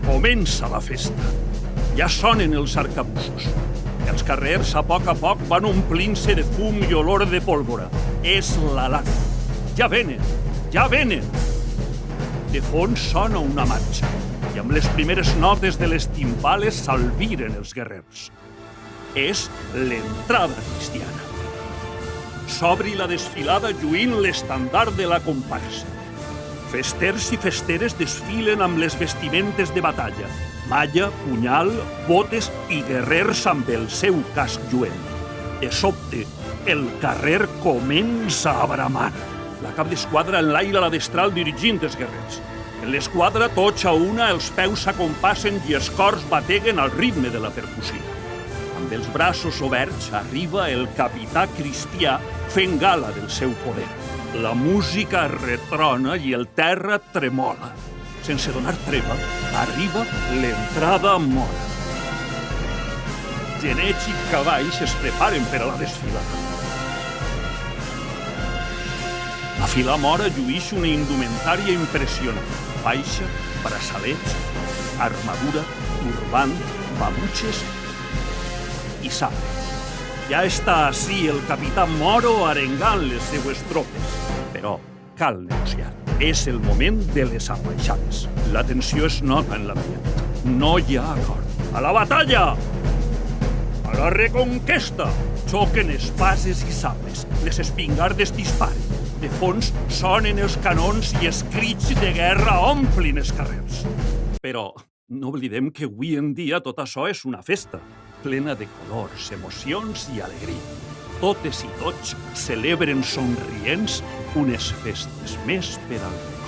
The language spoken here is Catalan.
Comença la festa. Ja sonen els arcabussos. Els carrers a poc van omplint-se de fum i olor de pólvora. És l'alarma. Ja venen, ja venen. De fons sona una marxa i amb les primeres notes de les timbales s'albiren els guerrers. És l'entrada cristiana. S'obri la desfilada lluint l'estandard de la comparsa. Festers i festeres desfilen amb les vestimentes de batalla, malla, punyal, botes i guerrers amb el seu casc lluent. De sobte, el carrer comença a bramar. La cap d'esquadra enlaira la destral dirigint els guerrers. En l'esquadra, tots a una, els peus s'acompassen i els cors bateguen al ritme de la percussió. Amb els braços oberts arriba el capità cristià fent gala del seu poder. La música retrona i el terra tremola. Sense donar treva, arriba l'entrada mora. Genets i cavalls es preparen per a la desfilada. La fila mora lluïx una indumentària impressionant. Faixa, braçalets, armadura, turbant, babutxes i sabre. Ja està ací el capità Moro arengant les seues tropes. Però cal negociar. És el moment de les ambaixades. La tensió es nota en l'ambient. No hi ha acord. A la batalla! A la reconquesta! Xoquen espases i sables. Les espingardes disparen. De fons sonen els canons i els crits de guerra omplin els carrers. Però no oblidem que avui en dia tot això és una festa, plena de colors, emocions i alegria. Totes i tots celebren somrients unes festes més per al rei.